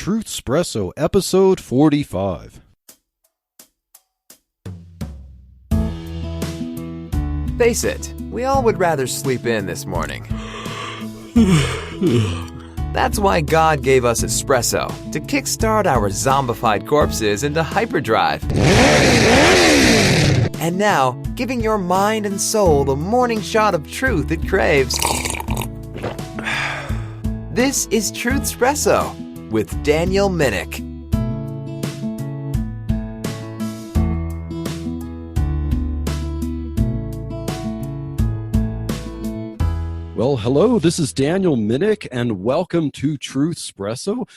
Truthspresso, episode 45. Face it, we all would rather sleep in this morning. That's why God gave us espresso, to kickstart our zombified corpses into hyperdrive. And now, giving your mind and soul the morning shot of truth it craves. This is Truthspresso with Daniel Minnick. Well, hello, this is Daniel Minnick, and welcome to Truthspresso.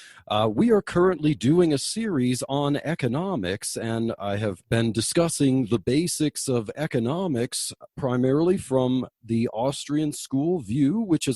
We are currently doing a series on economics, and I have been discussing the basics of economics primarily from the Austrian School view, which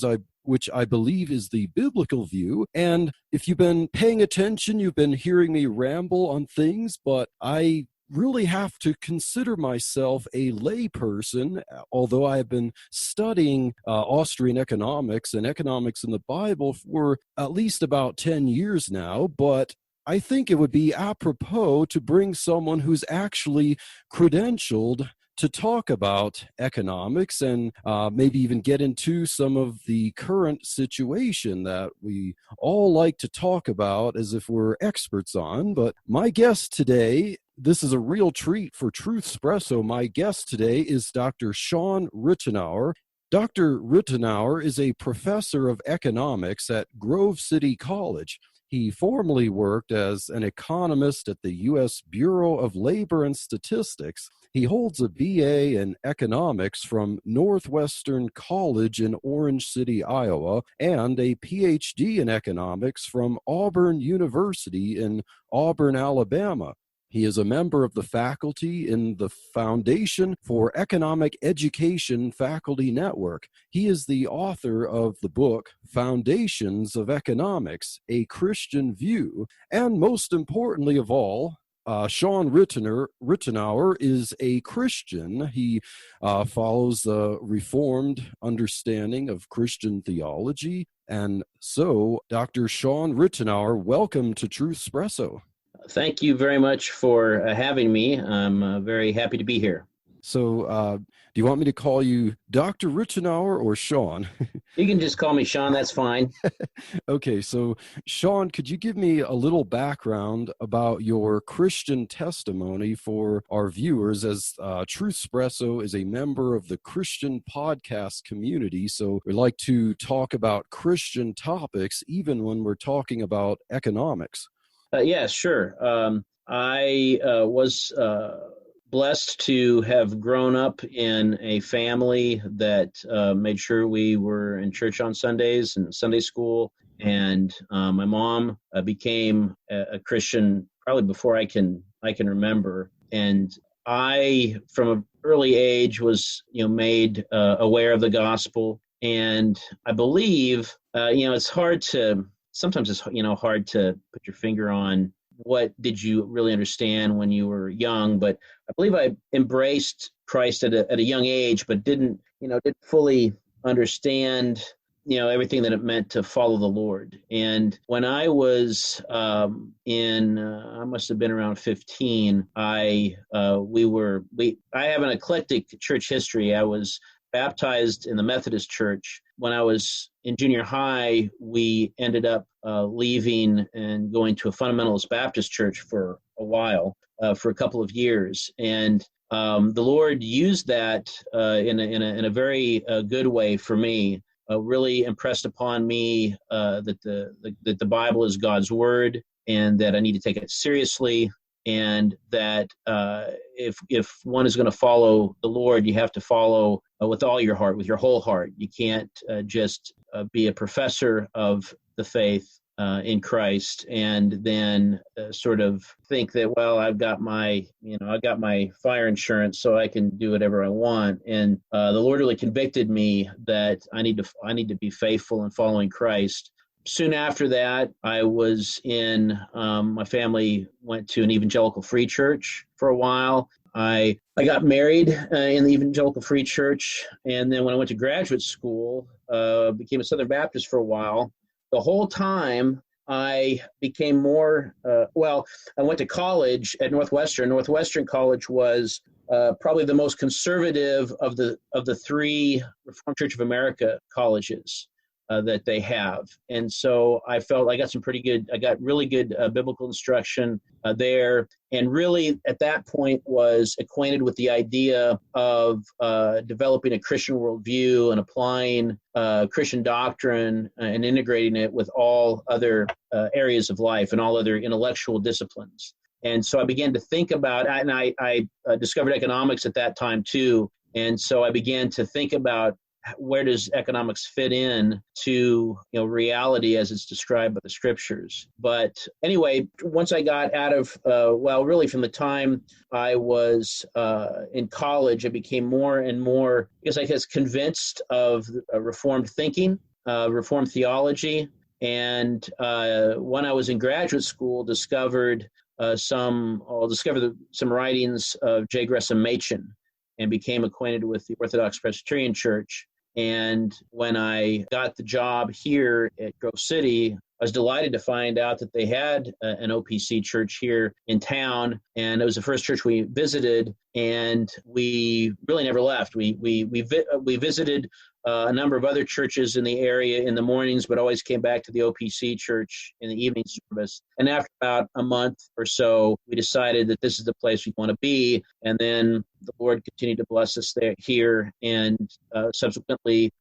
I believe is the biblical view. And if you've been paying attention, you've been hearing me ramble on things, but I really have to consider myself a layperson, although I have been studying Austrian economics and economics in the Bible for at least about 10 years now. But I think it would be apropos to bring someone who's actually credentialed to talk about economics and maybe even get into some of the current situation that we all like to talk about as if we're experts on. But my guest today, this is a real treat for Truthspresso. My guest today is Dr. Shawn Ritenour. Dr. Ritenour is a professor of economics at Grove City College. He formerly worked as an economist at the U.S. Bureau of Labor and Statistics. He holds a BA in economics from Northwestern College in Orange City, Iowa, and a PhD in economics from Auburn University in Auburn, Alabama. He is a member of the faculty in the Foundation for Economic Education Faculty Network. He is the author of the book, Foundations of Economics, A Christian View. And most importantly of all, Shawn Ritenour is a Christian. He follows the Reformed understanding of Christian theology. And so, Dr. Shawn Ritenour, welcome to Truthspresso. Thank you very much for having me. I'm very happy to be here. So, do you want me to call you Dr. Ritenour or Shawn? You can just call me Shawn, that's fine. Okay, so Shawn, could you give me a little background about your Christian testimony for our viewers, as Truthspresso is a member of the Christian podcast community, so we like to talk about Christian topics even when we're talking about economics. Yeah, sure. I was blessed to have grown up in a family that made sure we were in church on Sundays and Sunday school. And my mom became a Christian probably before I can remember. And I, from an early age, was made aware of the gospel. And I believe it's hard to. Sometimes it's hard to put your finger on what did you really understand when you were young, but I believe I embraced Christ at a young age, but didn't fully understand everything that it meant to follow the Lord. And when I was I must have been around 15, I have an eclectic church history. I was baptized in the Methodist Church. When I was in junior high, we ended up leaving and going to a fundamentalist Baptist church for a while, for a couple of years. And the Lord used that in a very good way for me. Really impressed upon me that the Bible is God's word, and that I need to take it seriously. And that if one is going to follow the Lord, you have to follow with all your heart, with your whole heart. You can't just be a professor of the faith in Christ and then sort of think that, well, I've got my fire insurance, so I can do whatever I want. And the Lord really convicted me that I need to be faithful in following Christ. Soon after that, I was my family went to an evangelical free church for a while. I got married in the evangelical free church, and then when I went to graduate school, became a Southern Baptist for a while. The whole time, I became more, I went to college at Northwestern. Northwestern College was probably the most conservative of the three Reformed Church of America colleges that they have. And so I felt I got really good biblical instruction there. And really at that point was acquainted with the idea of developing a Christian worldview and applying Christian doctrine and integrating it with all other areas of life and all other intellectual disciplines. And so I began to think about, and I discovered economics at that time too. And so I began to think about where does economics fit in to reality as it's described by the scriptures. But anyway, once I got out of, really from the time I was in college, I became more and more, convinced of Reformed thinking, Reformed theology. And when I was in graduate school, discovered some writings of J. Gresham Machen and became acquainted with the Orthodox Presbyterian Church. And when I got the job here at Grove City, I was delighted to find out that they had an OPC church here in town, and it was the first church we visited, and we really never left. We visited a number of other churches in the area in the mornings, but always came back to the OPC church in the evening service. And after about a month or so, we decided that this is the place we want to be. And then the Lord continued to bless us here, and subsequently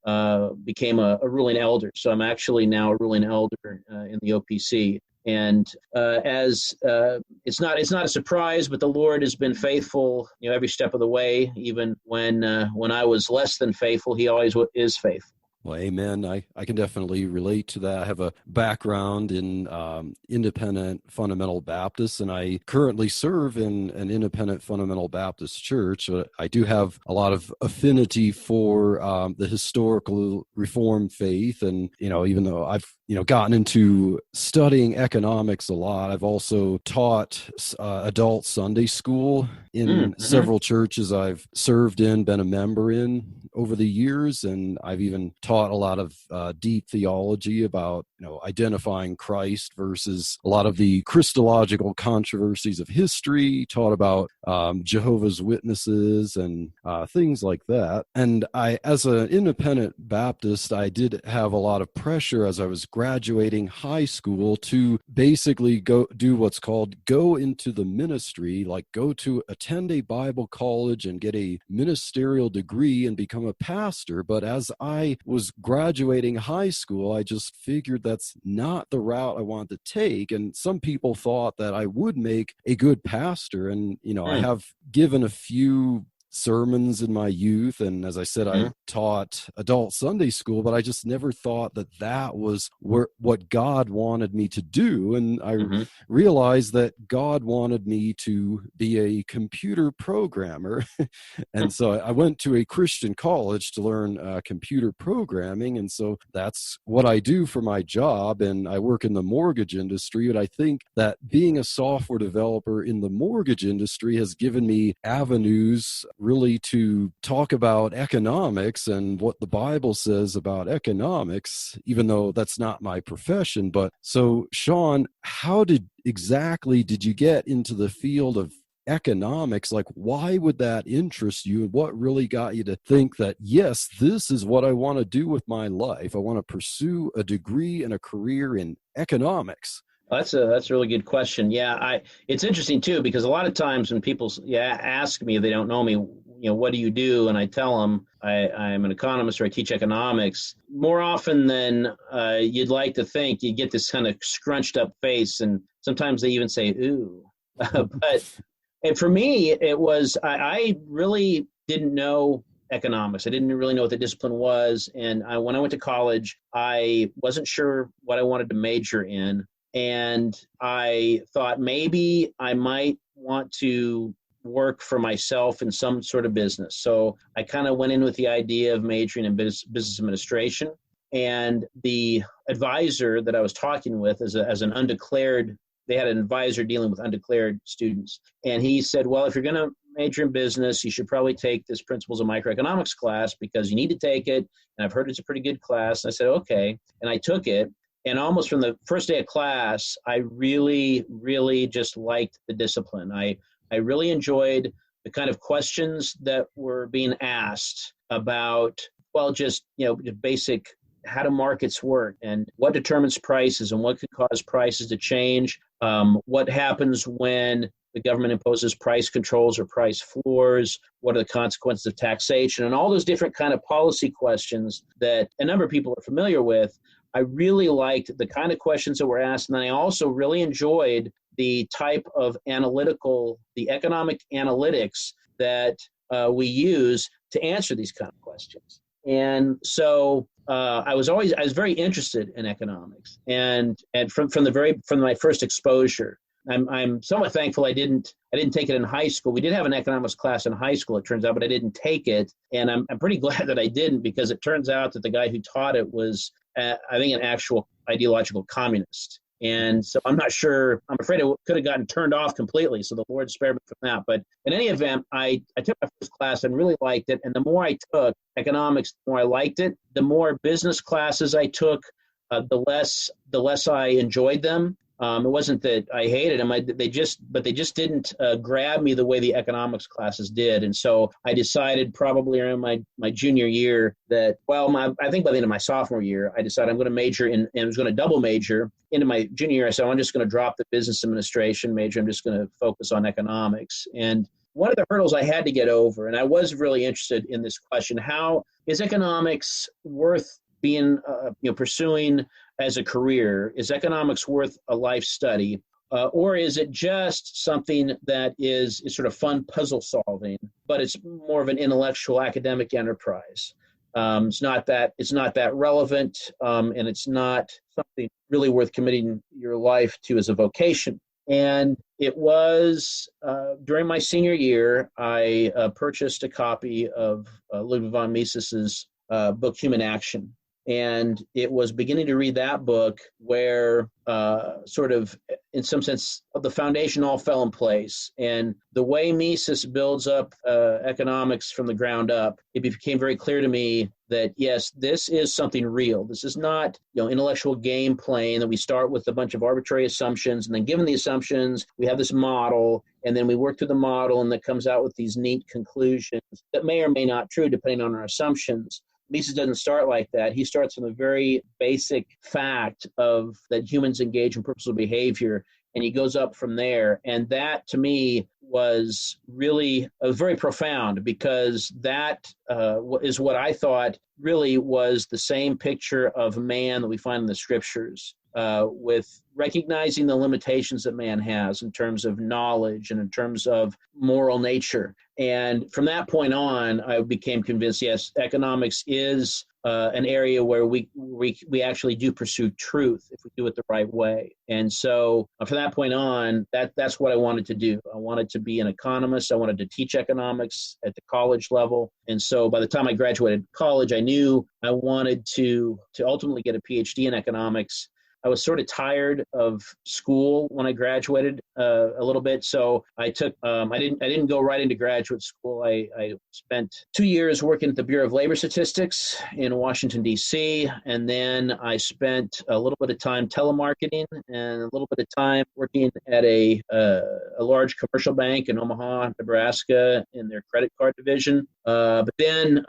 became a ruling elder. So I'm actually now a ruling elder in the OPC. And as it's not a surprise, but the Lord has been faithful, every step of the way. Even when I was less than faithful, He always is faithful. Well, amen. I can definitely relate to that. I have a background in independent fundamental Baptists, and I currently serve in an independent fundamental Baptist church. I do have a lot of affinity for the historical Reformed faith, and even though I've gotten into studying economics a lot, I've also taught adult Sunday school in several churches I've served in, been a member in over the years, and I've even taught a lot of deep theology about identifying Christ versus a lot of the Christological controversies of history, taught about Jehovah's Witnesses and things like that. And I, as an independent Baptist, I did have a lot of pressure as I was graduating high school to basically go into the ministry, like attend a Bible college and get a ministerial degree and become a pastor. But as I was graduating high school, I just figured that's not the route I wanted to take. And some people thought that I would make a good pastor. And, I have given a few sermons in my youth, and as I said, I taught adult Sunday school, but I just never thought that was what God wanted me to do. And I realized that God wanted me to be a computer programmer. And so I went to a Christian college to learn computer programming, and so that's what I do for my job. And I work in the mortgage industry, but I think that being a software developer in the mortgage industry has given me avenues really to talk about economics and what the Bible says about economics, even though that's not my profession. But so, Shawn, how exactly did you get into the field of economics? Like, why would that interest you, and what really got you to think that, yes, this is what I want to do with my life? I want to pursue a degree and a career in economics. That's a really good question. Yeah, it's interesting too, because a lot of times when people ask me, they don't know me, what do you do? And I tell them I'm an economist, or I teach economics. More often than you'd like to think, you get this kind of scrunched up face, and sometimes they even say, ooh. And for me, it was, I really didn't know economics. I didn't really know what the discipline was. And when I went to college, I wasn't sure what I wanted to major in. And I thought maybe I might want to work for myself in some sort of business. So I kind of went in with the idea of majoring in business administration. And the advisor that I was talking with as an undeclared, they had an advisor dealing with undeclared students. And he said, well, if you're going to major in business, you should probably take this Principles of Microeconomics class because you need to take it. And I've heard it's a pretty good class. And I said, okay. And I took it. And almost from the first day of class, I really, really just liked the discipline. I really enjoyed the kind of questions that were being asked about, well, just, basic how do markets work and what determines prices and what could cause prices to change. What happens when the government imposes price controls or price floors? What are the consequences of taxation? And all those different kind of policy questions that a number of people are familiar with. I really liked the kind of questions that were asked. And I also really enjoyed the type of the economic analytics that we use to answer these kind of questions. And so I was very interested in economics, and from my first exposure. I'm somewhat thankful I didn't take it in high school. We did have an economics class in high school, it turns out, but I didn't take it, and I'm pretty glad that I didn't, because it turns out that the guy who taught it was, I think, an actual ideological communist. And so I'm not sure, I'm afraid it could have gotten turned off completely. So the Lord spared me from that. But in any event, I took my first class and really liked it. And the more I took economics, the more I liked it. The more business classes I took, the less I enjoyed them. It wasn't that I hated them, they just didn't grab me the way the economics classes did. And so I decided probably around my junior year that, I think by the end of my sophomore year, I decided I'm going to major and I was going to double major. Into my junior year, I said, I'm just going to drop the business administration major. I'm just going to focus on economics. And one of the hurdles I had to get over, and I was really interested in this question, how is economics worth being, pursuing as a career? Is economics worth a life study? Or is it just something that is sort of fun puzzle solving, but it's more of an intellectual academic enterprise? It's not that relevant, and it's not something really worth committing your life to as a vocation. And it was during my senior year, I purchased a copy of Ludwig von Mises's book, Human Action. And it was beginning to read that book where sort of, in some sense, the foundation all fell in place. And the way Mises builds up economics from the ground up, it became very clear to me that, yes, this is something real. This is not, intellectual game playing that we start with a bunch of arbitrary assumptions. And then given the assumptions, we have this model. And then we work through the model and that comes out with these neat conclusions that may or may not be true depending on our assumptions. Mises doesn't start like that. He starts from a very basic fact of that humans engage in purposeful behavior, and he goes up from there. And that, to me, was really very profound, because that is what I thought really was the same picture of man that we find in the scriptures, with recognizing the limitations that man has in terms of knowledge and in terms of moral nature. And from that point on, I became convinced, yes, economics is an area where we actually do pursue truth if we do it the right way. And so from that point on, that's what I wanted to do. I wanted to be an economist. I wanted to teach economics at the college level. And so by the time I graduated college, I knew I wanted to ultimately get a PhD in economics. I was sort of tired of school when I graduated a little bit, so I took. I didn't go right into graduate school. I spent 2 years working at the Bureau of Labor Statistics in Washington, D.C., and then I spent a little bit of time telemarketing and a little bit of time working at a large commercial bank in Omaha, Nebraska, in their credit card division. But then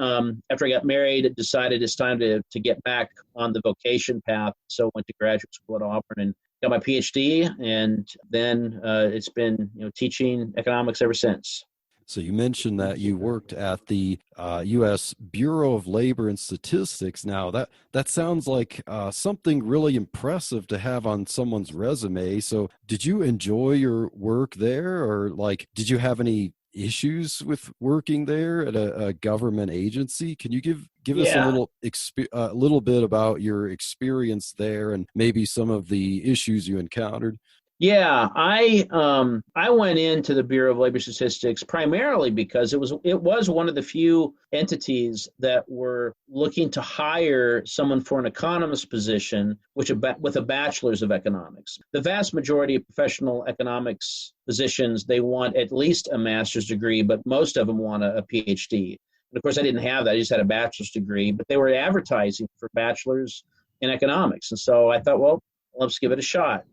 after I got married, I decided it's time to get back on the vocation path. So I went to graduate school at Auburn and got my PhD. And then it's been teaching economics ever since. So you mentioned that you worked at the U.S. Bureau of Labor and Statistics. Now, that sounds like something really impressive to have on someone's resume. So did you enjoy your work there, or did you have any issues with working there at a government agency? Can you give us a little bit about your experience there and maybe some of the issues you encountered? Yeah, I went into the Bureau of Labor Statistics primarily because it was one of the few entities that were looking to hire someone for an economist position, with a bachelor's of economics. The vast majority of professional economics positions, they want at least a master's degree, but most of them want a PhD. And of course, I didn't have that; I just had a bachelor's degree. But they were advertising for bachelor's in economics. And so I thought, well, let's give it a shot.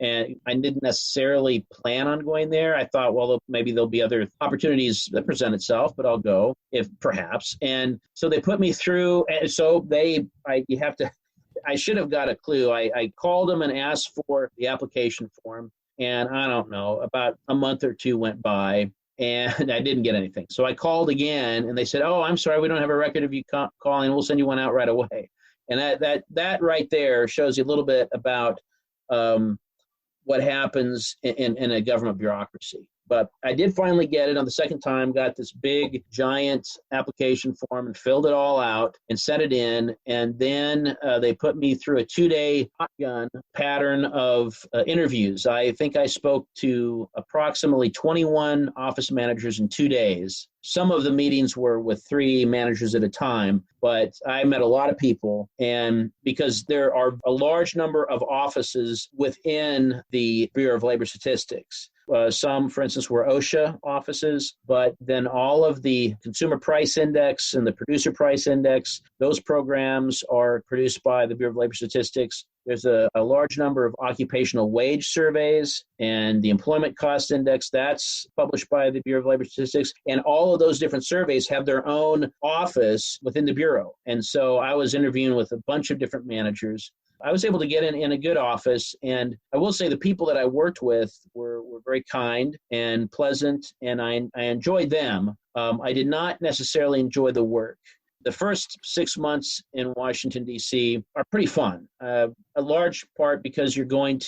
And I didn't necessarily plan on going there. I thought, well, maybe there'll be other opportunities that present itself, but I'll go if perhaps. And so they put me through. And so I should have got a clue. I called them and asked for the application form. And I don't know, about a month or two went by and I didn't get anything. So I called again and they said, oh, I'm sorry, we don't have a record of you calling. We'll send you one out right away. And that right there shows you a little bit about what happens in a government bureaucracy. But I did finally get it on the second time, got this big, giant application form and filled it all out and sent it in. And then they put me through a 2-day shotgun pattern of interviews. I think I spoke to approximately 21 office managers in 2 days. Some of the meetings were with 3 managers at a time, but I met a lot of people. And because there are a large number of offices within the Bureau of Labor Statistics, some, for instance, were OSHA offices, but then all of the Consumer Price Index and the Producer Price Index, those programs are produced by the Bureau of Labor Statistics. There's a large number of occupational wage surveys, and the Employment Cost Index, that's published by the Bureau of Labor Statistics. And all of those different surveys have their own office within the Bureau. And so I was interviewing with a bunch of different managers. I was able to get in a good office, and I will say the people that I worked with were very kind and pleasant, and I enjoyed them. I did not necessarily enjoy the work. The first 6 months in Washington, D.C. are pretty fun, a large part because you can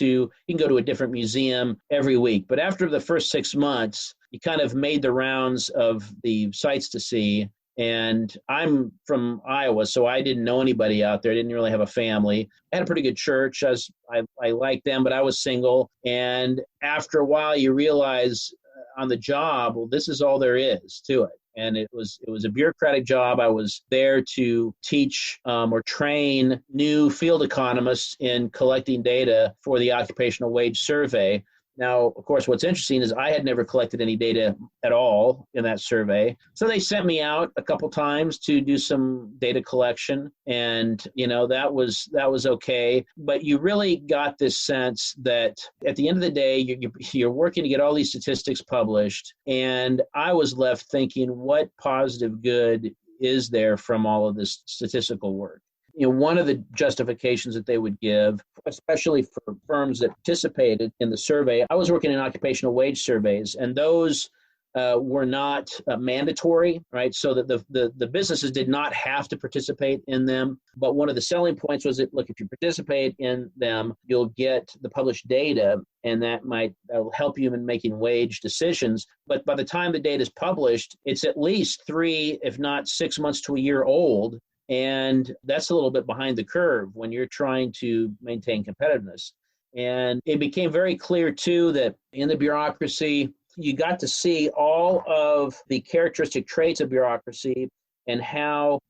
go to a different museum every week. But after the first 6 months, you kind of made the rounds of the sites to see. And I'm from Iowa, so I didn't know anybody out there. I didn't really have a family. I had a pretty good church. I liked them, but I was single. And after a while, you realize on the job, well, this is all there is to it. And it was a bureaucratic job. I was there to teach or train new field economists in collecting data for the Occupational Wage Survey. Now, of course, what's interesting is I had never collected any data at all in that survey. So they sent me out a couple times to do some data collection. And, that was okay. But you really got this sense that at the end of the day, you're working to get all these statistics published. And I was left thinking, what positive good is there from all of this statistical work? One of the justifications that they would give, especially for firms that participated in the survey, I was working in occupational wage surveys, and those were not mandatory, right? So that the businesses did not have to participate in them. But one of the selling points was that, look, if you participate in them, you'll get the published data, and that might help you in making wage decisions. But by the time the data is published, it's at least 3, if not 6 months to a year old. And that's a little bit behind the curve when you're trying to maintain competitiveness. And it became very clear, too, that in the bureaucracy, you got to see all of the characteristic traits of bureaucracy and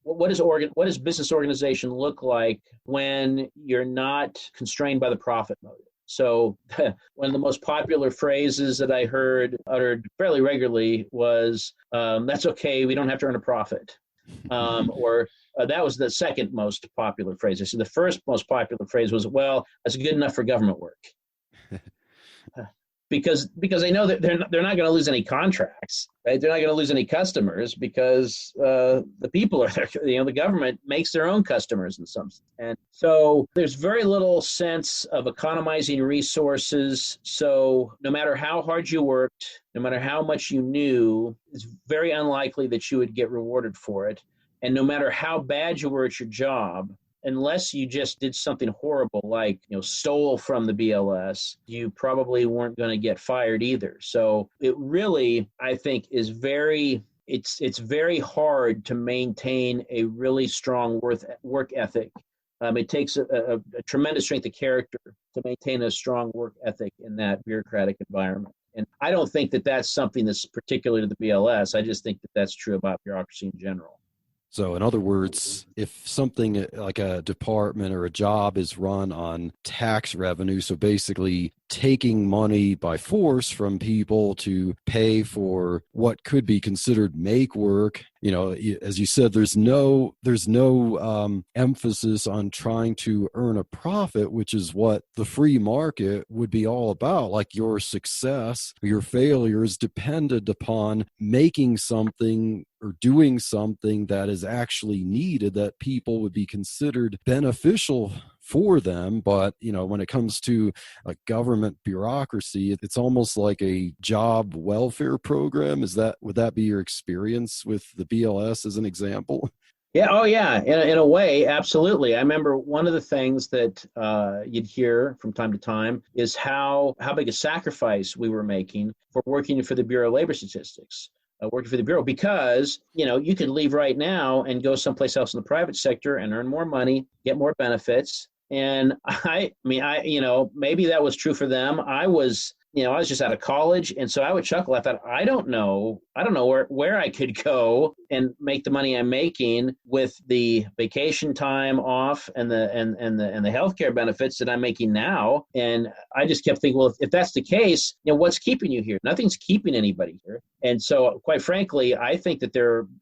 what does business organization look like when you're not constrained by the profit motive. So one of the most popular phrases that I heard uttered fairly regularly was, that's okay, we don't have to earn a profit. That was the second most popular phrase. I said the first most popular phrase was, well, that's good enough for government work. Because they know that they're not going to lose any contracts, right? They're not going to lose any customers because the people are there. The government makes their own customers in some sense. And so there's very little sense of economizing resources. So no matter how hard you worked, no matter how much you knew, it's very unlikely that you would get rewarded for it. And no matter how bad you were at your job, unless you just did something horrible like stole from the BLS, you probably weren't going to get fired either. So it really, I think, is it's very hard to maintain a really strong work ethic. It takes a tremendous strength of character to maintain a strong work ethic in that bureaucratic environment. And I don't think that that's something that's particular to the BLS. I just think that that's true about bureaucracy in general. So in other words, if something like a department or a job is run on tax revenue, so basically taking money by force from people to pay for what could be considered make work. As you said, there's no emphasis on trying to earn a profit, which is what the free market would be all about. Like your success, your failures depended upon making something or doing something that is actually needed, that people would be considered beneficial for them. But when it comes to a government bureaucracy, it's almost like a job welfare program. Would that be your experience with the BLS as an example? Yeah. Oh, yeah. In a way, absolutely. I remember one of the things that you'd hear from time to time is how big a sacrifice we were making for working for the Bureau of Labor Statistics. Working for the Bureau, because you could leave right now and go someplace else in the private sector and earn more money, get more benefits. And I mean, maybe that was true for them. I was just out of college, and so I would chuckle. I thought, I don't know where I could go and make the money I'm making with the vacation time off and the healthcare benefits that I'm making now. And I just kept thinking, well, if that's the case, what's keeping you here? Nothing's keeping anybody here. And so, quite frankly, I think that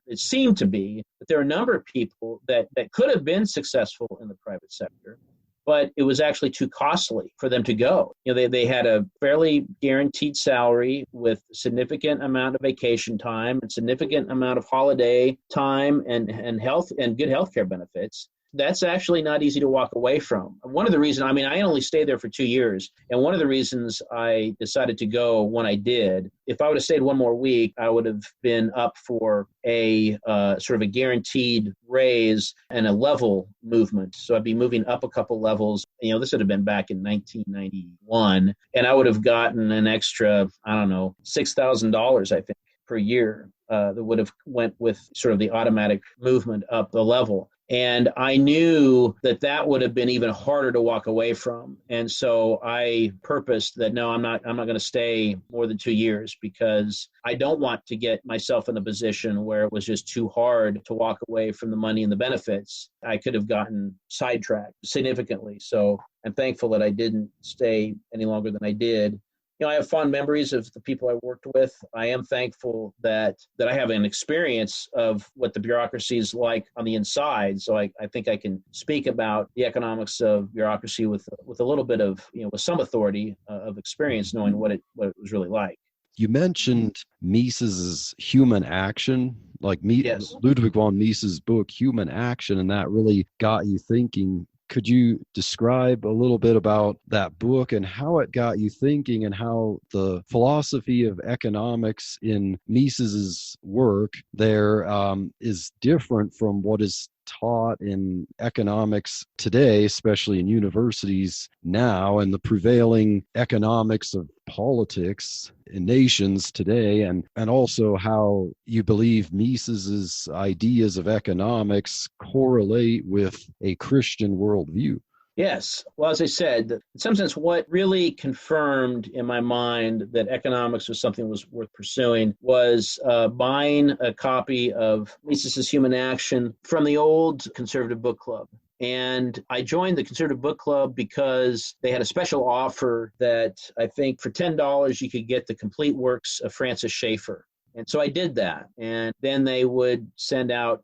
it seemed to be that there are a number of people that could have been successful in the private sector, but it was actually too costly for them to go. They had a fairly guaranteed salary with significant amount of vacation time and significant amount of holiday time and health and good healthcare benefits. That's actually not easy to walk away from. One of the reasons, I only stayed there for 2 years. And one of the reasons I decided to go when I did, if I would have stayed one more week, I would have been up for a sort of a guaranteed raise and a level movement. So I'd be moving up a couple levels. This would have been back in 1991. And I would have gotten an extra, $6,000, I think, per year that would have went with sort of the automatic movement up the level. And I knew that would have been even harder to walk away from. And so I purposed that, no, I'm not going to stay more than 2 years, because I don't want to get myself in a position where it was just too hard to walk away from the money and the benefits. I could have gotten sidetracked significantly. So I'm thankful that I didn't stay any longer than I did. I have fond memories of the people I worked with. I am thankful that I have an experience of what the bureaucracy is like on the inside. So I think I can speak about the economics of bureaucracy with a little bit of, with some authority of experience, knowing what it was really like. You mentioned Mises's Human Action, like Yes. Ludwig von Mises' book, Human Action, and that really got you thinking. Could you describe a little bit about that book and how it got you thinking, and how the philosophy of economics in Mises's work there is different from what is taught in economics today, especially in universities now, and the prevailing economics of politics in nations today, and also how you believe Mises's ideas of economics correlate with a Christian worldview? Yes. Well, as I said, in some sense, what really confirmed in my mind that economics was something that was worth pursuing was buying a copy of Mises's Human Action from the old Conservative Book Club. And I joined the Conservative Book Club because they had a special offer that I think for $10 you could get the complete works of Francis Schaeffer. And so I did that. And then they would send out,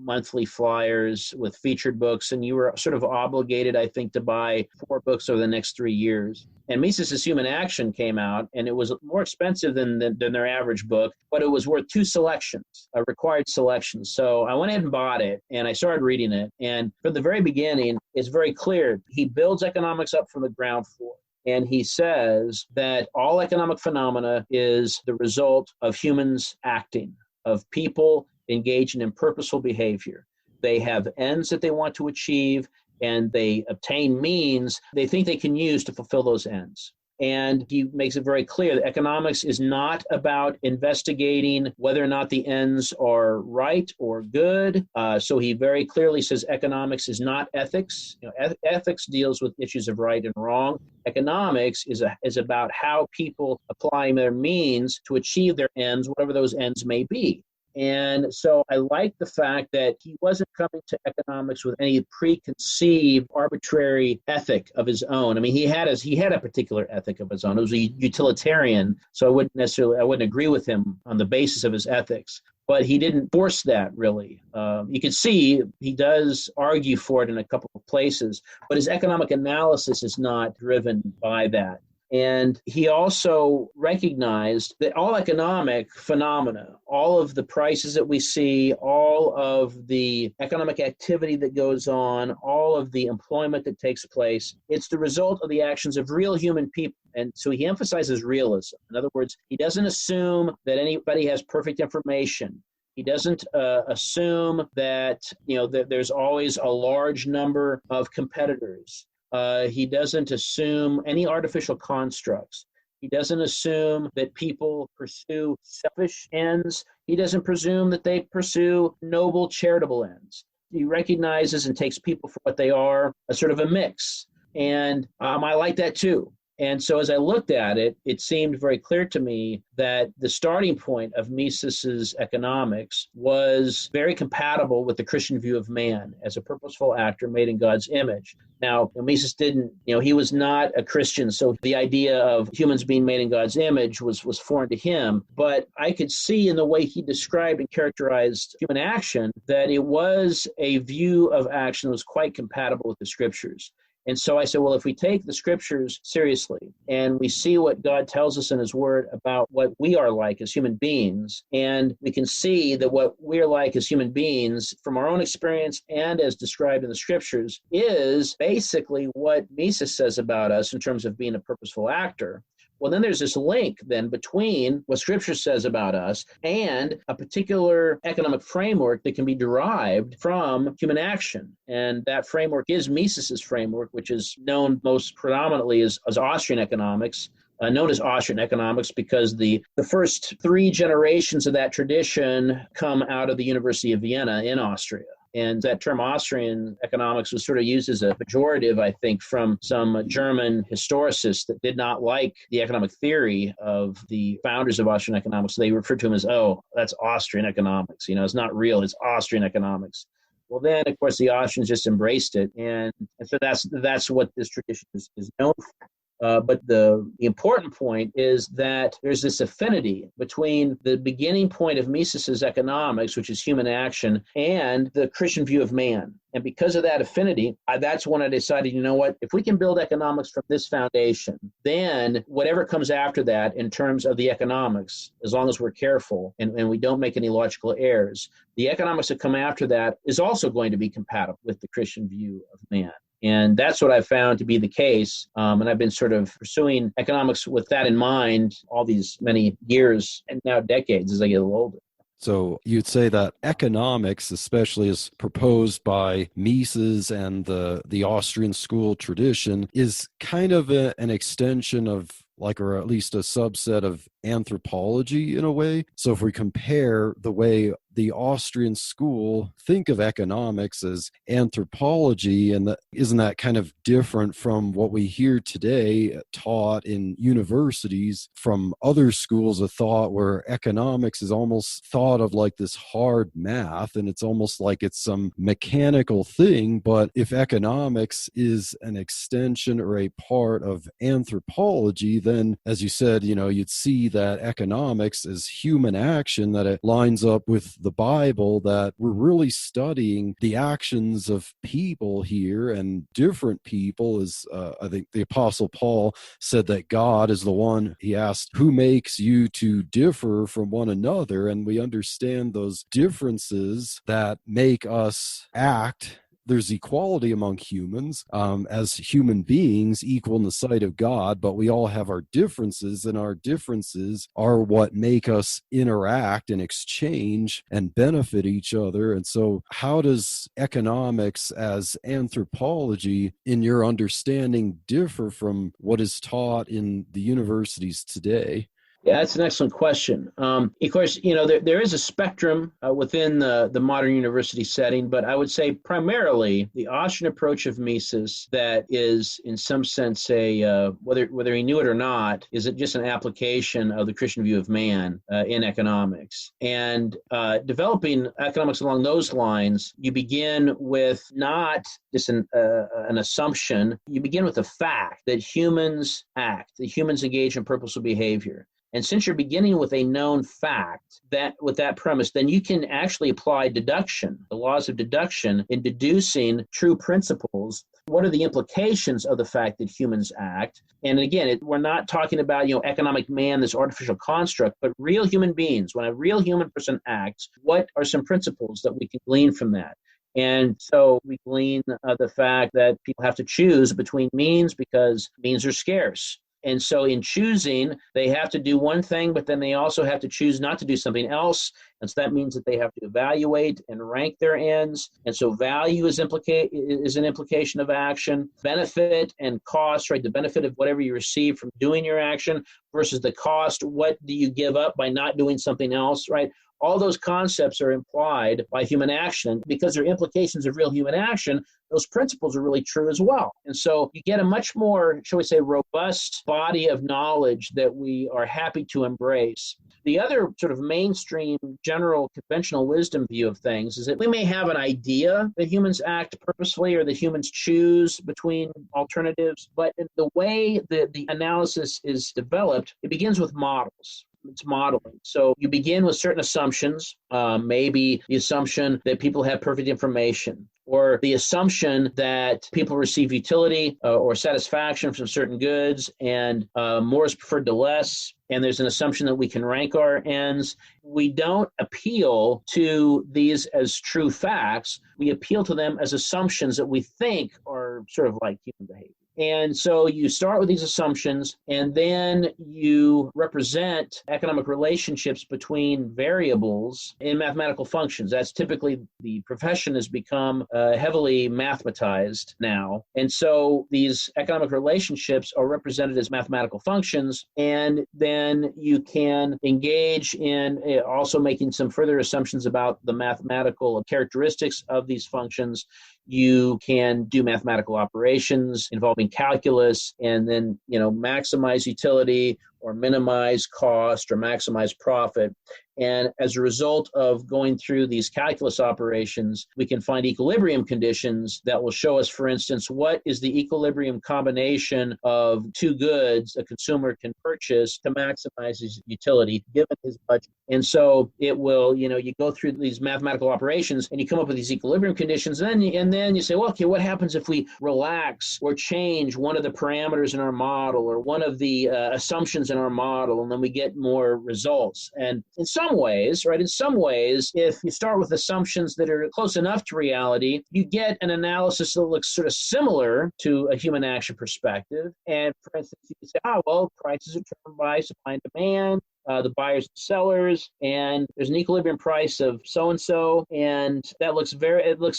monthly flyers with featured books. And you were sort of obligated, I think, to buy 4 books over the next 3 years. And Mises' Human Action came out, and it was more expensive than their average book, but it was worth 2 selections, a required selection. So I went ahead and bought it, and I started reading it. And from the very beginning, it's very clear. He builds economics up from the ground floor. And he says that all economic phenomena is the result of humans acting, of people engaging in purposeful behavior. They have ends that they want to achieve, and they obtain means they think they can use to fulfill those ends. And he makes it very clear that economics is not about investigating whether or not the ends are right or good. So he very clearly says economics is not ethics. Ethics deals with issues of right and wrong. Economics is about how people apply their means to achieve their ends, whatever those ends may be. And so I like the fact that he wasn't coming to economics with any preconceived arbitrary ethic of his own. I mean, he had a particular ethic of his own. It was a utilitarian, so I wouldn't agree with him on the basis of his ethics. But he didn't force that, really. You can see he does argue for it in a couple of places, but his economic analysis is not driven by that. And he also recognized that all economic phenomena, all of the prices that we see, all of the economic activity that goes on, all of the employment that takes place, it's the result of the actions of real human people. And so he emphasizes realism. In other words, he doesn't assume that anybody has perfect information. He doesn't assume that, that there's always a large number of competitors. He doesn't assume any artificial constructs. He doesn't assume that people pursue selfish ends. He doesn't presume that they pursue noble charitable ends. He recognizes and takes people for what they are, a sort of a mix. And I like that too. And so as I looked at it, it seemed very clear to me that the starting point of Mises's economics was very compatible with the Christian view of man as a purposeful actor made in God's image. Now, Mises didn't, he was not a Christian, so the idea of humans being made in God's image was foreign to him. But I could see in the way he described and characterized human action that it was a view of action that was quite compatible with the scriptures. And so I said, well, if we take the scriptures seriously and we see what God tells us in his word about what we are like as human beings, and we can see that what we're like as human beings from our own experience and as described in the scriptures is basically what Mises says about us in terms of being a purposeful actor. Well, then there's this link then between what Scripture says about us and a particular economic framework that can be derived from human action. And that framework is Mises's framework, which is known most predominantly as Austrian economics. Known as Austrian economics because the first three generations of that tradition come out of the University of Vienna in Austria. And that term Austrian economics was sort of used as a pejorative, I think, from some German historicists that did not like the economic theory of the founders of Austrian economics. So they referred to them as, oh, that's Austrian economics. It's not real, it's Austrian economics. Well, then, of course, the Austrians just embraced it. And so that's what this tradition is known for. But the important point is that there's this affinity between the beginning point of Mises's economics, which is human action, and the Christian view of man. And because of that affinity, that's when I decided, if we can build economics from this foundation, then whatever comes after that in terms of the economics, as long as we're careful and we don't make any logical errors, the economics that come after that is also going to be compatible with the Christian view of man. And that's what I've found to be the case. And I've been sort of pursuing economics with that in mind all these many years and now decades as I get a little older. So you'd say that economics, especially as proposed by Mises and the Austrian school tradition, is kind of an extension of or at least a subset of anthropology in a way. So if we compare the way the Austrian school think of economics as anthropology, and isn't that kind of different from what we hear today taught in universities from other schools of thought, where economics is almost thought of like this hard math, and it's almost like it's some mechanical thing. But if economics is an extension or a part of anthropology, then, as you said, you'd see that economics is human action, that it lines up with the Bible, that we're really studying the actions of people here, and different people. As I think the Apostle Paul said that God is the one, he asked, who makes you to differ from one another? And we understand those differences that make us act. There's equality among humans as human beings, equal in the sight of God, but we all have our differences, and our differences are what make us interact and exchange and benefit each other. And so how does economics as anthropology, in your understanding, differ from what is taught in the universities today? Yeah, that's an excellent question. Of course, there is a spectrum within the modern university setting, but I would say primarily the Austrian approach of Mises that is, in some sense, whether he knew it or not, is it just an application of the Christian view of man in economics. And developing economics along those lines, you begin with not just an assumption. You begin with the fact that humans act, that humans engage in purposeful behavior. And since you're beginning with a known fact, that with that premise, then you can actually apply deduction, the laws of deduction, in deducing true principles. What are the implications of the fact that humans act? And again, we're not talking about economic man, this artificial construct, but real human beings. When a real human person acts, what are some principles that we can glean from that? And so we glean the fact that people have to choose between means because means are scarce. And so in choosing, they have to do one thing, but then they also have to choose not to do something else. And so that means that they have to evaluate and rank their ends. And so value is an implication of action. Benefit and cost, right? The benefit of whatever you receive from doing your action versus the cost. What do you give up by not doing something else, right? All those concepts are implied by human action. Because they're implications of real human action, those principles are really true as well. And so you get a much more, shall we say, robust body of knowledge that we are happy to embrace. The other sort of mainstream, general, conventional wisdom view of things is that we may have an idea that humans act purposefully or that humans choose between alternatives, but in the way that the analysis is developed, it begins with models. It's modeling. So you begin with certain assumptions, maybe the assumption that people have perfect information, or the assumption that people receive utility or satisfaction from certain goods, and more is preferred to less. And there's an assumption that we can rank our ends. We don't appeal to these as true facts. We appeal to them as assumptions that we think are sort of like human behavior. And so you start with these assumptions, and then you represent economic relationships between variables in mathematical functions. That's typically, the profession has become heavily mathematized now. And so these economic relationships are represented as mathematical functions, and then you can engage in also making some further assumptions about the mathematical characteristics of these functions. You can do mathematical operations involving calculus and then, maximize utility or minimize cost or maximize profit. And as a result of going through these calculus operations, we can find equilibrium conditions that will show us, for instance, what is the equilibrium combination of two goods a consumer can purchase to maximize his utility given his budget. And so it will, you go through these mathematical operations and you come up with these equilibrium conditions. And then you say, well, okay, what happens if we relax or change one of the parameters in our model or one of the assumptions in our model, and then we get more results. And in some ways, if you start with assumptions that are close enough to reality, you get an analysis that looks sort of similar to a human action perspective. And for instance, you can say, prices are driven by supply and demand, the buyers and sellers, and there's an equilibrium price of so-and-so, and that looks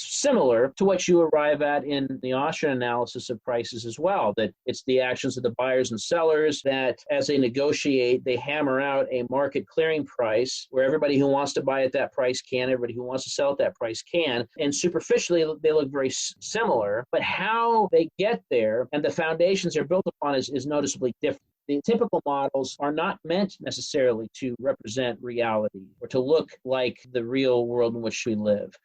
similar to what you arrive at in the Austrian analysis of prices as well, that it's the actions of the buyers and sellers that as they negotiate, they hammer out a market clearing price where everybody who wants to buy at that price can, everybody who wants to sell at that price can, and superficially they look very similar, but how they get there and the foundations they're built upon is noticeably different. The typical models are not meant necessarily to represent reality or to look like the real world in which we live.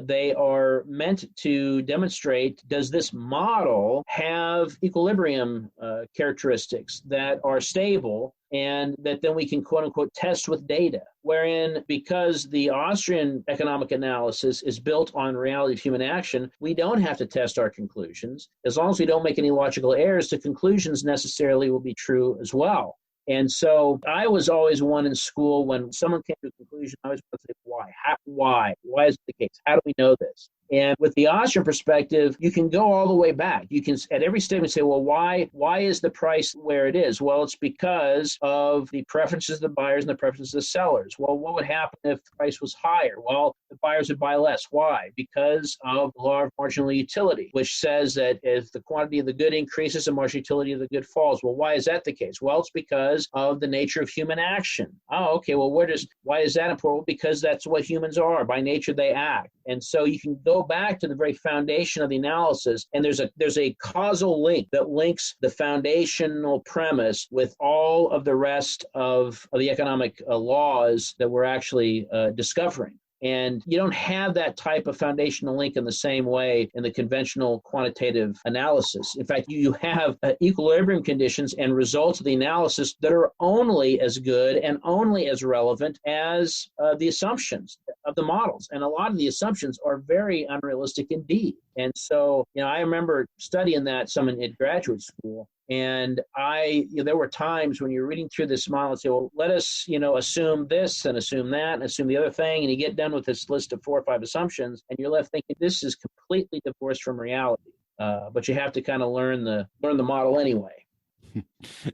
They are meant to demonstrate, does this model have equilibrium characteristics that are stable and that then we can, quote unquote, test with data? Wherein, because the Austrian economic analysis is built on reality of human action, we don't have to test our conclusions. As long as we don't make any logical errors, the conclusions necessarily will be true as well. And so I was always one in school when someone came to a conclusion, I was going to say, why? Why? Why is it the case? How do we know this? And with the Austrian perspective, you can go all the way back. You can, at every statement, say, well, why is the price where it is? Well, it's because of the preferences of the buyers and the preferences of the sellers. Well, what would happen if the price was higher? Well, the buyers would buy less. Why? Because of the law of marginal utility, which says that if the quantity of the good increases, the marginal utility of the good falls. Well, why is that the case? Well, it's because of the nature of human action. Oh, okay. Well, why is that important? Well, because that's what humans are. By nature, they act. And so you can go back to the very foundation of the analysis, and there's a causal link that links the foundational premise with all of the rest of the economic laws that we're actually discovering. And you don't have that type of foundational link in the same way in the conventional quantitative analysis. In fact, you have equilibrium conditions and results of the analysis that are only as good and only as relevant as the assumptions of the models. And a lot of the assumptions are very unrealistic indeed. And so, I remember studying that some in graduate school. And there were times when you're reading through this model and say, well, let us, assume this and assume that and assume the other thing. And you get done with this list of 4 or 5 assumptions and you're left thinking this is completely divorced from reality. But you have to kind of learn the model anyway.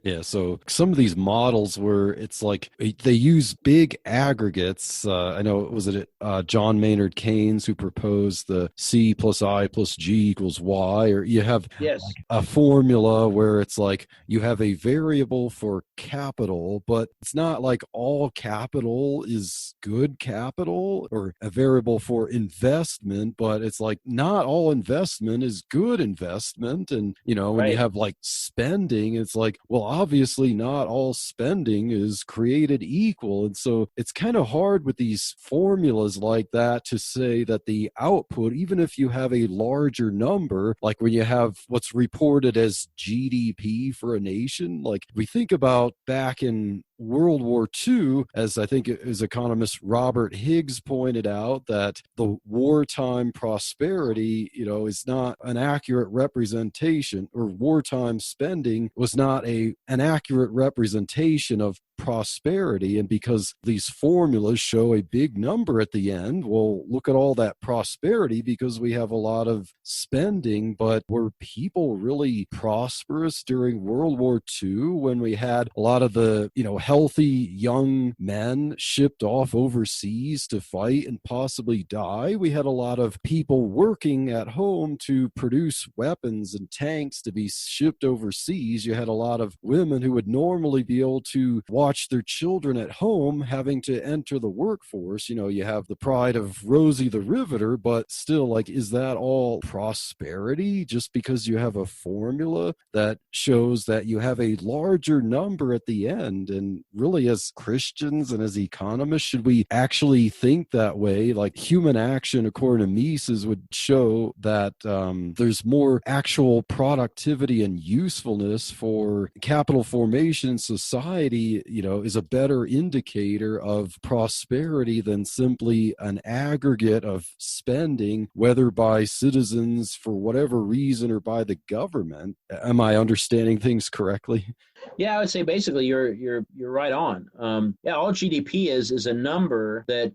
Yeah, so some of these models where it's like they use big aggregates. I know, was it John Maynard Keynes who proposed the C plus I plus G equals Y, or you have Yes. like a formula where it's like you have a variable for capital, but it's not like all capital is good capital, or a variable for investment, but it's like not all investment is good investment. And, when you have like spending, it's like, well, obviously not all spending is created equal. And so it's kind of hard with these formulas like that to say that the output, even if you have a larger number, like when you have what's reported as GDP for a nation, like we think about back in World War II, as I think as economist Robert Higgs pointed out, that the wartime prosperity, is not an accurate representation, or wartime spending was not an accurate representation of prosperity. And because these formulas show a big number at the end, well, look at all that prosperity because we have a lot of spending. But were people really prosperous during World War II when we had a lot of the, healthy young men shipped off overseas to fight and possibly die? We had a lot of people working at home to produce weapons and tanks to be shipped overseas. You had a lot of women who would normally be able to watch their children at home having to enter the workforce. You have the pride of Rosie the Riveter, but still, like, is that all prosperity just because you have a formula that shows that you have a larger number at the end? And really, as Christians and as economists, should we actually think that way? Like, human action, according to Mises, would show that there's more actual productivity and usefulness for capital formation in society, is a better indicator of prosperity than simply an aggregate of spending, whether by citizens for whatever reason or by the government. Am I understanding things correctly? Yeah, I would say basically you're right on. All GDP is a number that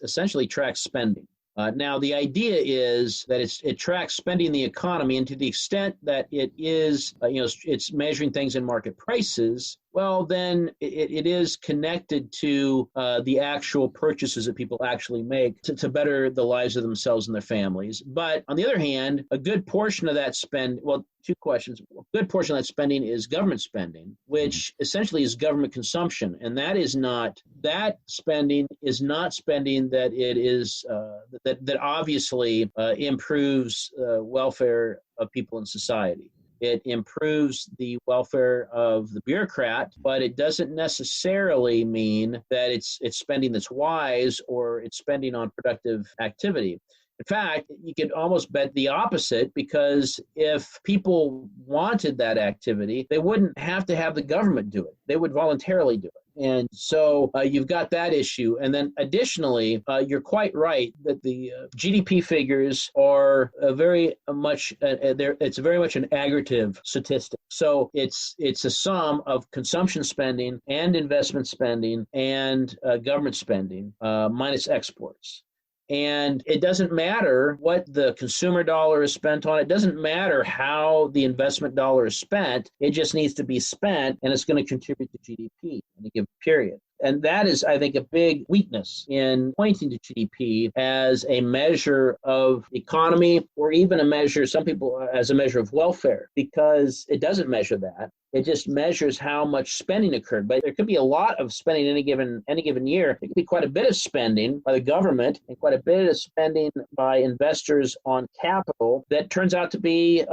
essentially tracks spending. Now, the idea is that it tracks spending in the economy, and to the extent that it is, it's measuring things in market prices, well, then it is connected to the actual purchases that people actually make to better the lives of themselves and their families. But on the other hand, a good portion of that two questions. A good portion of that spending is government spending, which essentially is government consumption. And that spending is not spending that it is, that obviously improves welfare of people in society. It improves the welfare of the bureaucrat, but it doesn't necessarily mean that it's spending that's wise or it's spending on productive activity. In fact, you could almost bet the opposite, because if people wanted that activity, they wouldn't have to have the government do it. They would voluntarily do it. And so you've got that issue. And then additionally, you're quite right that the GDP figures are very much an aggregative statistic. So it's a sum of consumption spending and investment spending and government spending minus exports. And it doesn't matter what the consumer dollar is spent on. It doesn't matter how the investment dollar is spent. It just needs to be spent, and it's going to contribute to GDP in a given period. And that is, I think, a big weakness in pointing to GDP as a measure of economy, or even a measure, some people, as a measure of welfare, because it doesn't measure that. It just measures how much spending occurred. But there could be a lot of spending any given year. It could be quite a bit of spending by the government and quite a bit of spending by investors on capital that turns out to be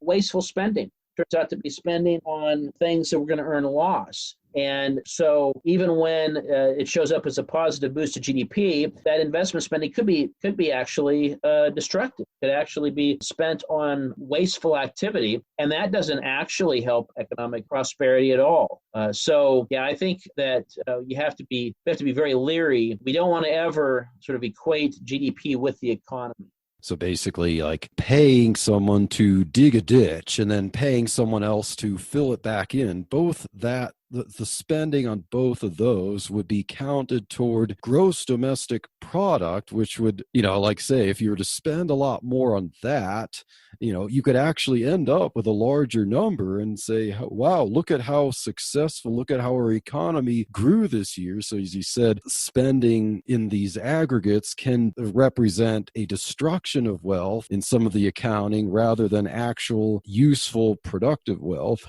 wasteful spending. Turns out to be spending on things that we're going to earn a loss. And so even when it shows up as a positive boost to GDP, that investment spending could be actually destructive. Could actually be spent on wasteful activity, and that doesn't actually help economic prosperity at all. So yeah, I think that we have to be very leery. We don't want to ever sort of equate GDP with the economy. So basically, like paying someone to dig a ditch and then paying someone else to fill it back in, both that the spending on both of those would be counted toward gross domestic product, which would, like say, if you were to spend a lot more on that, you could actually end up with a larger number and say, wow, look at how successful, look at how our economy grew this year. So as you said, spending in these aggregates can represent a destruction of wealth in some of the accounting rather than actual useful, productive wealth.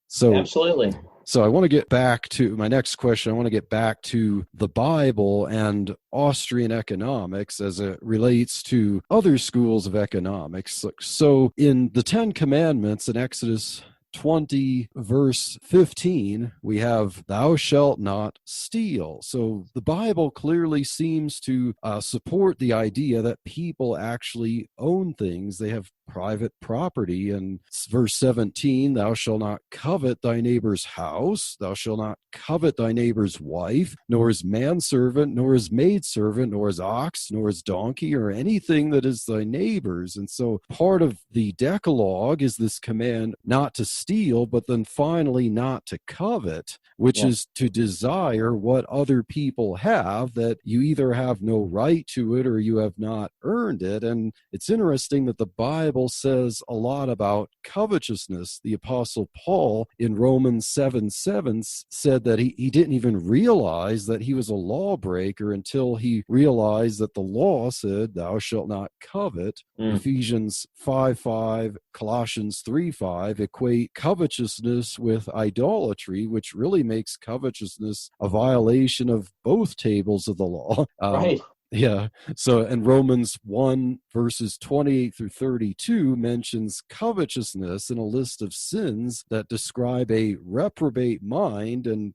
So absolutely. So I want to get back to my next question. I want to get back to the Bible and Austrian economics as it relates to other schools of economics. So in the 10 Commandments in Exodus 20 verse 15, we have thou shalt not steal. So the Bible clearly seems to support the idea that people actually own things. They have private property. And verse 17, thou shalt not covet thy neighbor's house, thou shalt not covet thy neighbor's wife, nor his manservant, nor his maidservant, nor his ox, nor his donkey, or anything that is thy neighbor's. And so part of the Decalogue is this command not to steal, but then finally not to covet, which is to desire what other people have, that you either have no right to it or you have not earned it. And it's interesting that the Bible says a lot about covetousness. The Apostle Paul in Romans 7:7 said that he didn't even realize that he was a lawbreaker until he realized that the law said, thou shalt not covet. Ephesians 5:5, Colossians 3:5 equate covetousness with idolatry, which really makes covetousness a violation of both tables of the law. Right. Yeah. So, and Romans 1 verses 28 through 32 mentions covetousness in a list of sins that describe a reprobate mind. And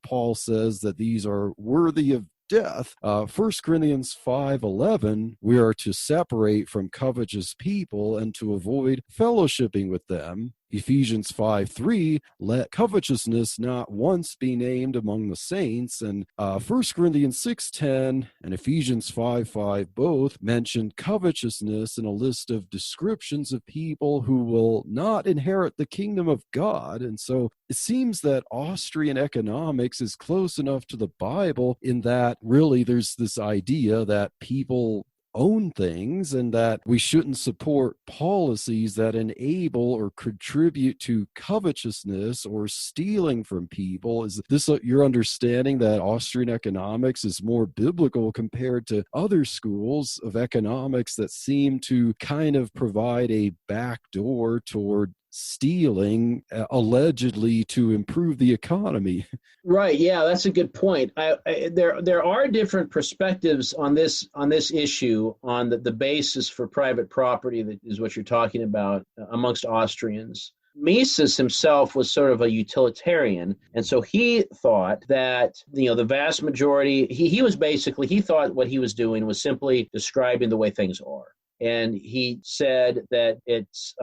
Paul says that these are worthy of death. 1 Corinthians 5:11, we are to separate from covetous people and to avoid fellowshipping with them. Ephesians 5:3, let covetousness not once be named among the saints. And 1 Corinthians 6:10 and Ephesians 5:5 both mention covetousness in a list of descriptions of people who will not inherit the kingdom of God. And so it seems that Austrian economics is close enough to the Bible in that really there's this idea that people own things and that we shouldn't support policies that enable or contribute to covetousness or stealing from people. Is this your understanding that Austrian economics is more biblical compared to other schools of economics that seem to kind of provide a backdoor toward stealing allegedly to improve the economy? Right. Yeah, that's a good point. There are different perspectives on this issue, on the basis for private property, that is what you're talking about, amongst Austrians. Mises himself was sort of a utilitarian, and so he thought that the vast majority. He thought what he was doing was simply describing the way things are. And he said that it's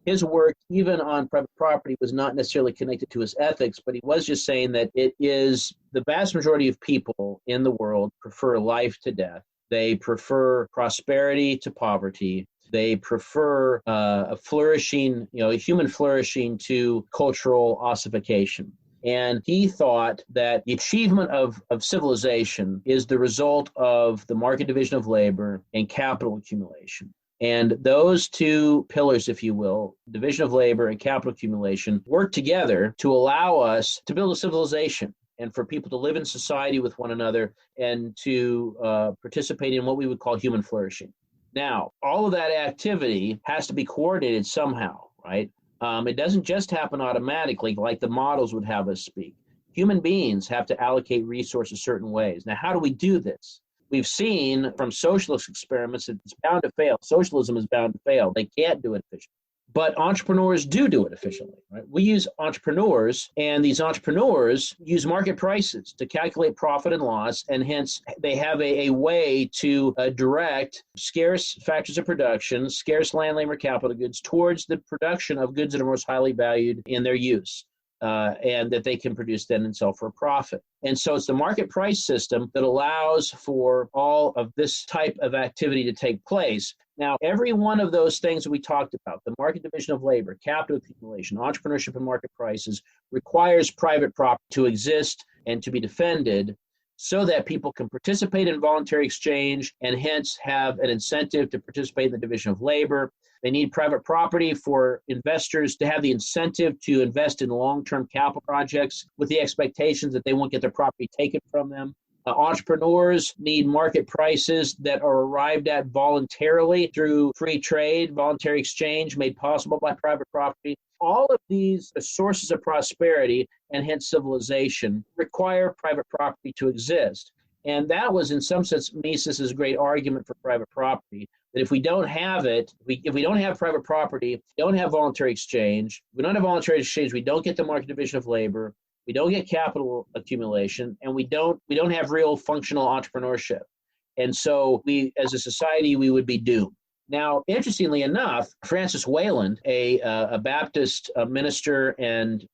his work, even on private property, was not necessarily connected to his ethics, but he was just saying that it is the vast majority of people in the world prefer life to death. They prefer prosperity to poverty. They prefer a human flourishing to cultural ossification. And he thought that the achievement of civilization is the result of the market division of labor and capital accumulation. And those two pillars, if you will, division of labor and capital accumulation, work together to allow us to build a civilization and for people to live in society with one another and to participate in what we would call human flourishing. Now, all of that activity has to be coordinated somehow, right? It doesn't just happen automatically like the models would have us speak. Human beings have to allocate resources certain ways. Now, how do we do this? We've seen from socialist experiments that it's bound to fail. Socialism is bound to fail. They can't do it efficiently. But entrepreneurs do it efficiently, right? We use entrepreneurs, and these entrepreneurs use market prices to calculate profit and loss, and hence they have a way to direct scarce factors of production, scarce land, labor, capital goods towards the production of goods that are most highly valued in their use. And that they can produce then and sell for a profit. And so it's the market price system that allows for all of this type of activity to take place. Now, every one of those things that we talked about, the market division of labor, capital accumulation, entrepreneurship and market prices, requires private property to exist and to be defended so that people can participate in voluntary exchange and hence have an incentive to participate in the division of labor. They need private property for investors to have the incentive to invest in long-term capital projects with the expectations that they won't get their property taken from them. Entrepreneurs need market prices that are arrived at voluntarily through free trade, voluntary exchange made possible by private property. All of these sources of prosperity and hence civilization require private property to exist. And that was, in some sense, Mises's great argument for private property, that if we don't have it, if we don't have private property, we don't have voluntary exchange, we don't have voluntary exchange, we don't get the market division of labor, we don't get capital accumulation, and we don't have real functional entrepreneurship. And so we, as a society, we would be doomed. Now, interestingly enough, Francis Wayland, a Baptist minister and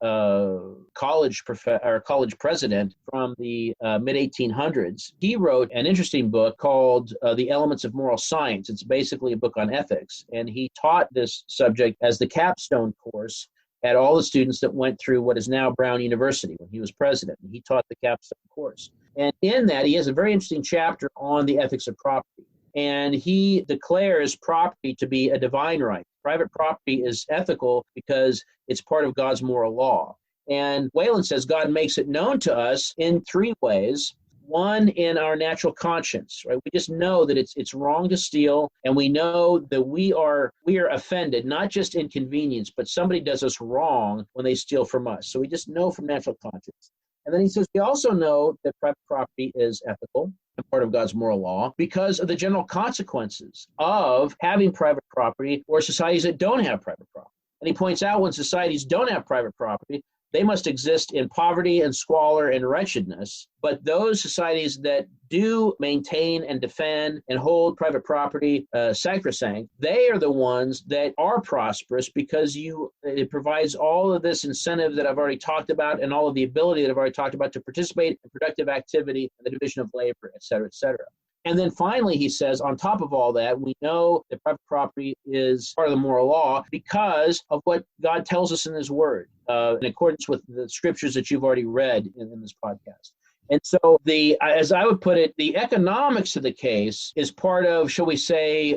college president from the mid-1800s, he wrote an interesting book called The Elements of Moral Science. It's basically a book on ethics, and he taught this subject as the capstone course at all the students that went through what is now Brown University when he was president. And he taught the capstone course. And in that, he has a very interesting chapter on the ethics of property. And he declares property to be a divine right. Private property is ethical because it's part of God's moral law. And Wayland says God makes it known to us in three ways. One, in our natural conscience, right? We just know that it's wrong to steal, and we know that we are offended, not just inconvenienced, but somebody does us wrong when they steal from us. So we just know from natural conscience. And then he says we also know that private property is ethical and part of God's moral law because of the general consequences of having private property or societies that don't have private property. And he points out when societies don't have private property, they must exist in poverty and squalor and wretchedness. But those societies that do maintain and defend and hold private property sacrosanct, they are the ones that are prosperous because it provides all of this incentive that I've already talked about and all of the ability that I've already talked about to participate in productive activity, the division of labor, et cetera, et cetera. And then finally, he says, on top of all that, we know that private property is part of the moral law because of what God tells us in his word, in accordance with the scriptures that you've already read in this podcast. And so as I would put it, the economics of the case is part of, shall we say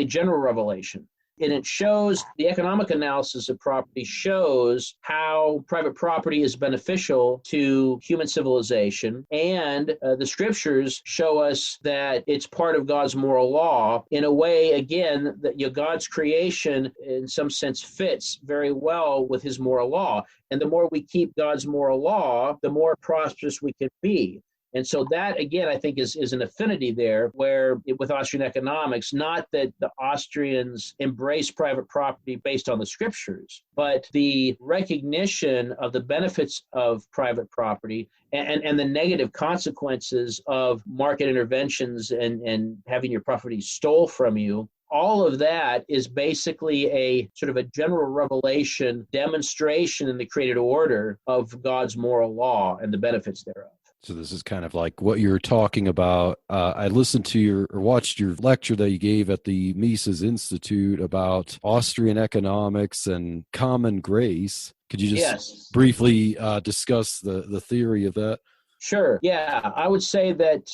general revelation. And it shows, the economic analysis of property shows how private property is beneficial to human civilization. And the scriptures show us that it's part of God's moral law in a way, again, that God's creation in some sense fits very well with his moral law. And the more we keep God's moral law, the more prosperous we can be. And so that, again, I think is an affinity there where with Austrian economics, not that the Austrians embrace private property based on the scriptures, but the recognition of the benefits of private property and the negative consequences of market interventions and having your property stole from you. All of that is basically a sort of a general revelation demonstration in the created order of God's moral law and the benefits thereof. So this is kind of like what you're talking about. I listened to watched your lecture that you gave at the Mises Institute about Austrian economics and common grace. Could you just briefly discuss the theory of that? Sure. Yeah, I would say that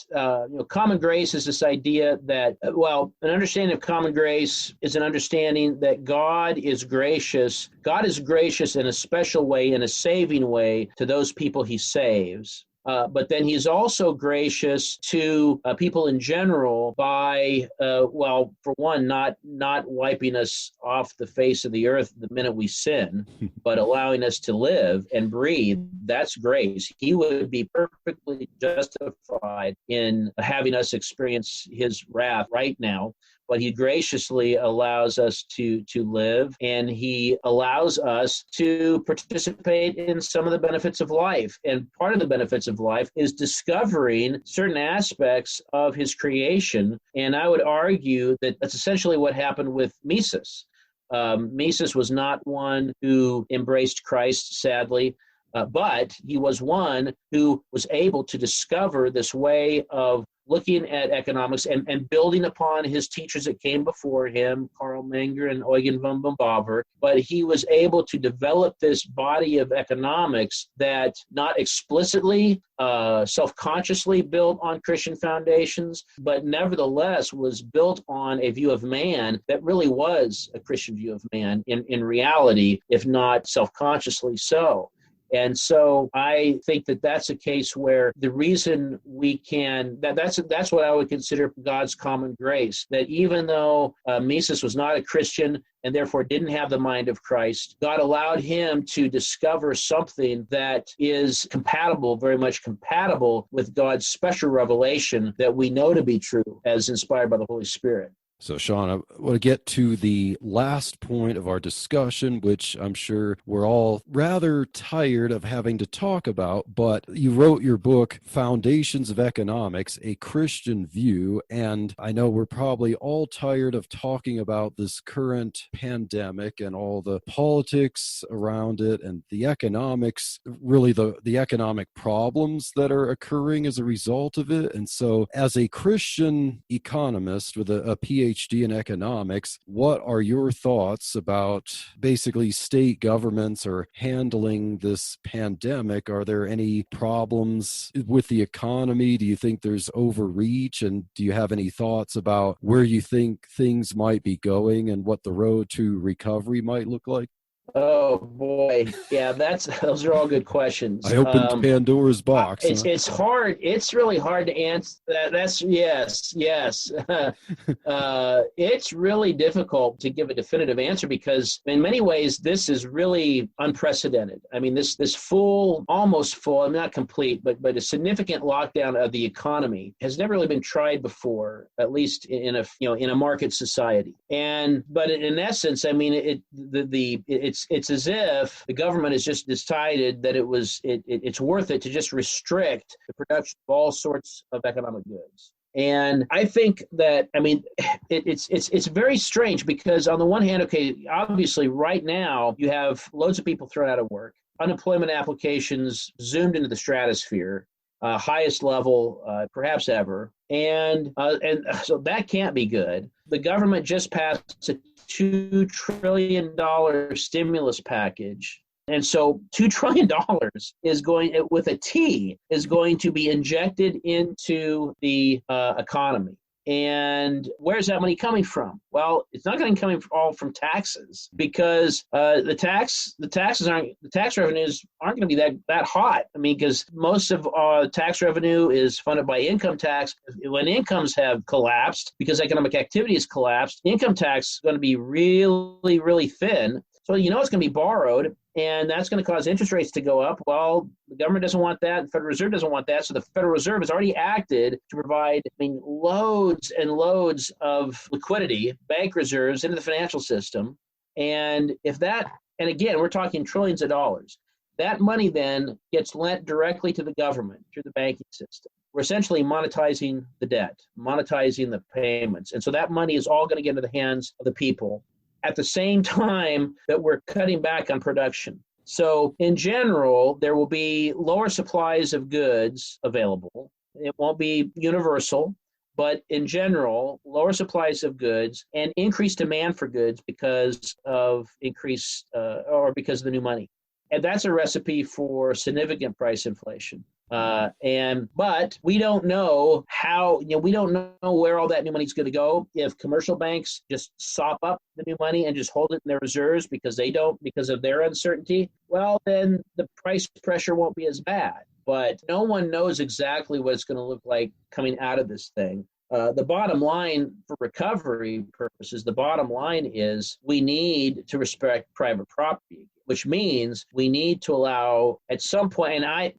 common grace is this idea that an understanding of common grace is an understanding that God is gracious. God is gracious in a special way, in a saving way, to those people He saves. But then He's also gracious to people in general by, for one, not wiping us off the face of the earth the minute we sin, but allowing us to live and breathe. That's grace. He would be perfectly justified in having us experience His wrath right now, but He graciously allows us to live, and He allows us to participate in some of the benefits of life. And part of the benefits of life is discovering certain aspects of His creation. And I would argue that that's essentially what happened with Mises. Mises was not one who embraced Christ, sadly, but he was one who was able to discover this way of looking at economics and building upon his teachers that came before him, Karl Menger and Eugen von Bombaver. But he was able to develop this body of economics that not explicitly, self-consciously built on Christian foundations, but nevertheless was built on a view of man that really was a Christian view of man in reality, if not self-consciously so. And so I think that that's a case where the reason we can, that's what I would consider God's common grace, that even though Mises was not a Christian and therefore didn't have the mind of Christ, God allowed him to discover something that is compatible, very much compatible with God's special revelation that we know to be true as inspired by the Holy Spirit. So, Shawn, I want to get to the last point of our discussion, which I'm sure we're all rather tired of having to talk about, but you wrote your book, Foundations of Economics, A Christian View, and I know we're probably all tired of talking about this current pandemic and all the politics around it and the economics, really the economic problems that are occurring as a result of it. And so, as a Christian economist with a PhD in economics, what are your thoughts about basically state governments are handling this pandemic? Are there any problems with the economy? Do you think there's overreach? And do you have any thoughts about where you think things might be going and what the road to recovery might look like? Oh boy, yeah, those are all good questions. I opened Pandora's box. It's hard. It's really hard to answer that. That's yes. It's really difficult to give a definitive answer because in many ways this is really unprecedented. I mean, this almost full, I'm not complete, but a significant lockdown of the economy has never really been tried before, at least in a market society. But in essence, I mean, it's as if the government has just decided that it's worth it to just restrict the production of all sorts of economic goods. And I think that, I mean, it's very strange because on the one hand, okay, obviously right now you have loads of people thrown out of work, unemployment applications zoomed into the stratosphere, highest level perhaps ever. And so that can't be good. The government just passed a $2 trillion stimulus package. And so $2 trillion is going, with a T, is going to be injected into the economy. And where's that money coming from? Well, it's not going to come all from taxes because the tax revenues aren't going to be that hot. I mean, because most of tax revenue is funded by income tax. When incomes have collapsed because economic activity has collapsed, income tax is going to be really, really thin. So it's going to be borrowed, and that's going to cause interest rates to go up. Well, the government doesn't want that. The Federal Reserve doesn't want that. So the Federal Reserve has already acted to provide, loads and loads of liquidity, bank reserves into the financial system. And again, we're talking trillions of dollars. That money then gets lent directly to the government through the banking system. We're essentially monetizing the debt, monetizing the payments. And so that money is all going to get into the hands of the people at the same time that we're cutting back on production. So in general, there will be lower supplies of goods available. It won't be universal, but in general, lower supplies of goods and increased demand for goods because of because of the new money. And that's a recipe for significant price inflation. But we don't know how, we don't know where all that new money is going to go. If commercial banks just sop up the new money and just hold it in their reserves because of their uncertainty, well, then the price pressure won't be as bad. But no one knows exactly what it's going to look like coming out of this thing. The bottom line for recovery purposes, the bottom line is we need to respect private property, which means we need to allow at some point, and I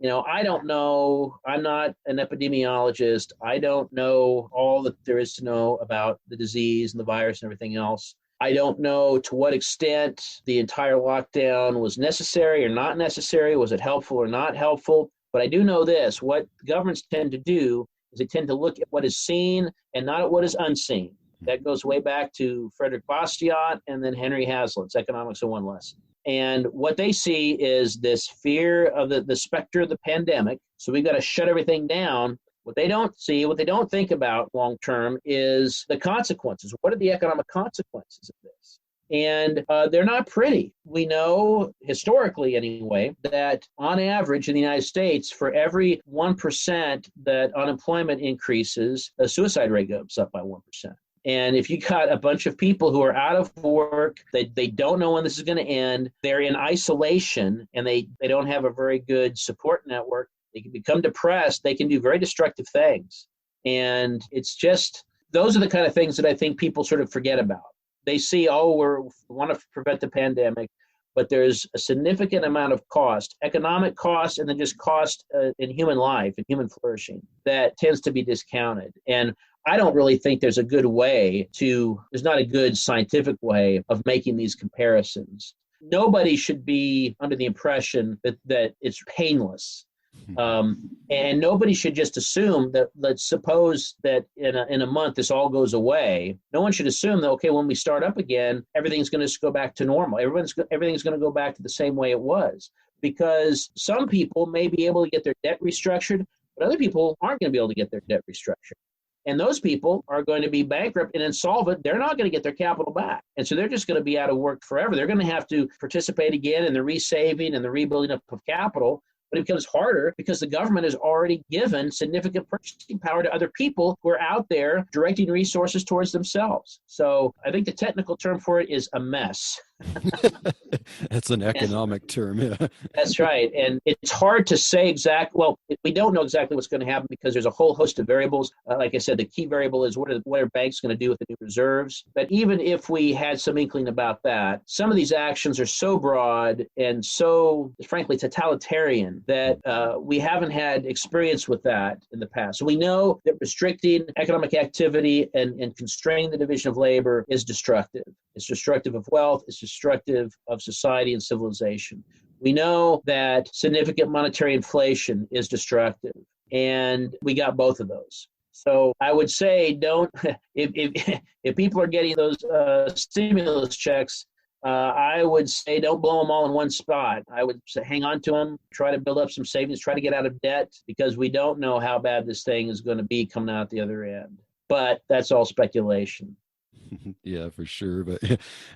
don't know, I'm not an epidemiologist. I don't know all that there is to know about the disease and the virus and everything else. I don't know to what extent the entire lockdown was necessary or not necessary. Was it helpful or not helpful? But I do know this, what governments tend to do is they tend to look at what is seen and not at what is unseen. That goes way back to Frederick Bastiat and then Henry Hazlitt's Economics in One Lesson. And what they see is this fear of the specter of the pandemic. So we got to shut everything down. What they don't see, what they don't think about long term is the consequences. What are the economic consequences of this? And they're not pretty. We know, historically anyway, that on average in the United States, for every 1% that unemployment increases, the suicide rate goes up by 1%. And if you got a bunch of people who are out of work, they don't know when this is going to end, they're in isolation, and they don't have a very good support network, they can become depressed, they can do very destructive things. And it's just, those are the kind of things that I think people sort of forget about. They see, we want to prevent the pandemic, but there's a significant amount of cost, economic cost, and then just cost in human life and human flourishing that tends to be discounted. And I don't really think there's not a good scientific way of making these comparisons. Nobody should be under the impression that it's painless. And nobody should just assume that, let's suppose that in a month this all goes away. No one should assume that, okay, when we start up again, everything's going to go back to normal. Everything's going to go back to the same way it was, because some people may be able to get their debt restructured, but other people aren't going to be able to get their debt restructured. And those people are going to be bankrupt and insolvent. They're not going to get their capital back. And so they're just going to be out of work forever. They're going to have to participate again in the resaving and the rebuilding up of capital. But it becomes harder because the government has already given significant purchasing power to other people who are out there directing resources towards themselves. So I think the technical term for it is a mess. That's an economic term. Yeah. That's right. And it's hard to say we don't know exactly what's going to happen because there's a whole host of variables. Like I said, the key variable is what are banks going to do with the new reserves? But even if we had some inkling about that, some of these actions are so broad and so, frankly, totalitarian that we haven't had experience with that in the past. So we know that restricting economic activity and constraining the division of labor is destructive. It's destructive of wealth. It's destructive of society and civilization. We know that significant monetary inflation is destructive, and we got both of those. So I would say if people are getting those stimulus checks, I would say don't blow them all in one spot. I would say hang on to them, try to build up some savings, try to get out of debt, because we don't know how bad this thing is going to be coming out the other end. But that's all speculation. Yeah, for sure. But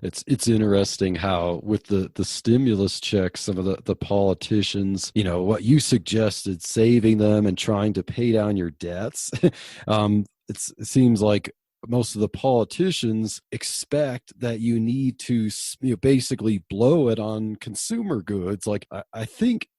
it's interesting how with the stimulus checks, some of the politicians, what you suggested, saving them and trying to pay down your debts. It seems like most of the politicians expect that you need to basically blow it on consumer goods. Like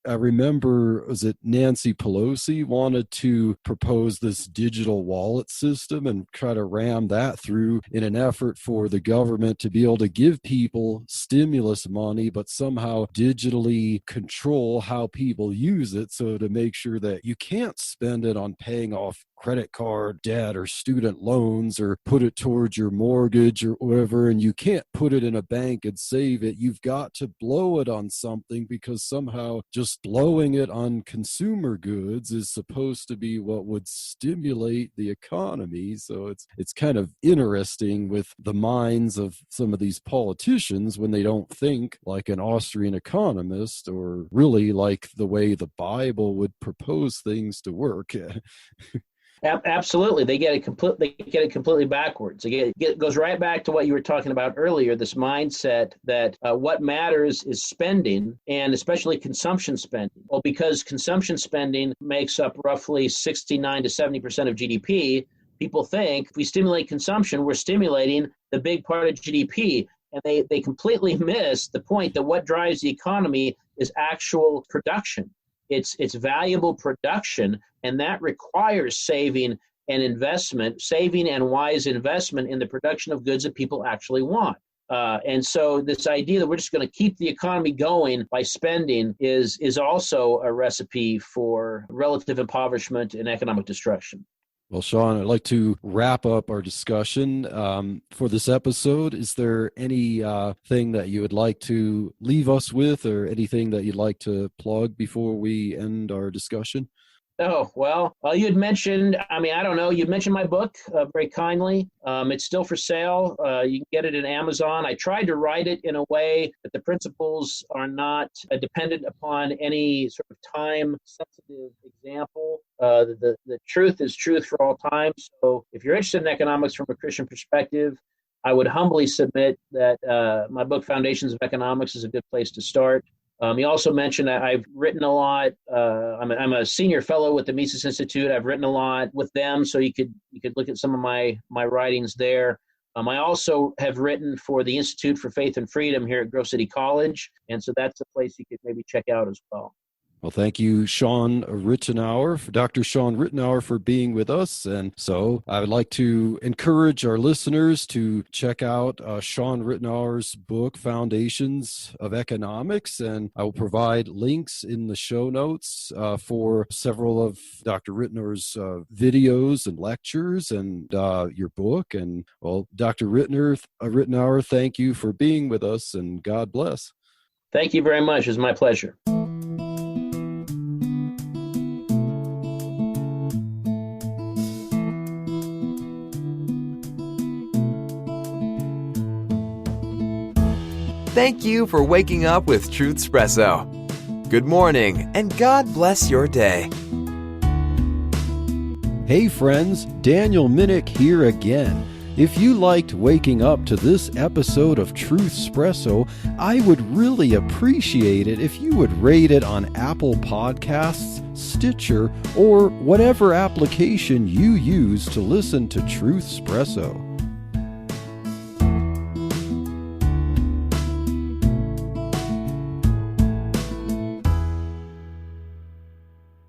I remember, was it Nancy Pelosi wanted to propose this digital wallet system and try to ram that through in an effort for the government to be able to give people stimulus money, but somehow digitally control how people use it, so to make sure that you can't spend it on paying off credit card debt or student loans or put it towards your mortgage or whatever, and you can't put it in a bank and save it. You've got to blow it on something, because somehow just blowing it on consumer goods is supposed to be what would stimulate the economy. So it's kind of interesting with the minds of some of these politicians when they don't think like an Austrian economist, or really like the way the Bible would propose things to work. Absolutely, they get it completely backwards. It goes right back to what you were talking about earlier. This mindset that what matters is spending, and especially consumption spending. Well, because consumption spending makes up roughly 69 to 70% of GDP, people think if we stimulate consumption, we're stimulating the big part of GDP. And they completely miss the point that what drives the economy is actual production. It's valuable production, and that requires saving and wise investment in the production of goods that people actually want. And so this idea that we're just going to keep the economy going by spending is also a recipe for relative impoverishment and economic destruction. Well, Shawn, I'd like to wrap up our discussion for this episode. Is there any thing that you would like to leave us with, or anything that you'd like to plug before we end our discussion? Oh, well, you had mentioned, I don't know, you mentioned my book very kindly. It's still for sale. You can get it in Amazon. I tried to write it in a way that the principles are not dependent upon any sort of time-sensitive example. The truth is truth for all time. So if you're interested in economics from a Christian perspective, I would humbly submit that my book, Foundations of Economics, is a good place to start. You also mentioned that I've written a lot. I'm a senior fellow with the Mises Institute. I've written a lot with them, so you could look at some of my writings there. I also have written for the Institute for Faith and Freedom here at Grove City College, and so that's a place you could maybe check out as well. Well, thank you, Shawn Ritenour, Dr. Shawn Ritenour, for being with us. And so I would like to encourage our listeners to check out Shawn Ritenour's book, Foundations of Economics. And I will provide links in the show notes for several of Dr. Ritenour's videos and lectures and your book. And, well, Dr. Ritenour, thank you for being with us, and God bless. Thank you very much. It was my pleasure. Thank you for waking up with Truth Espresso. Good morning, and God bless your day. Hey friends, Daniel Minnick here again. If you liked waking up to this episode of Truth Espresso, I would really appreciate it if you would rate it on Apple Podcasts, Stitcher, or whatever application you use to listen to Truth Espresso.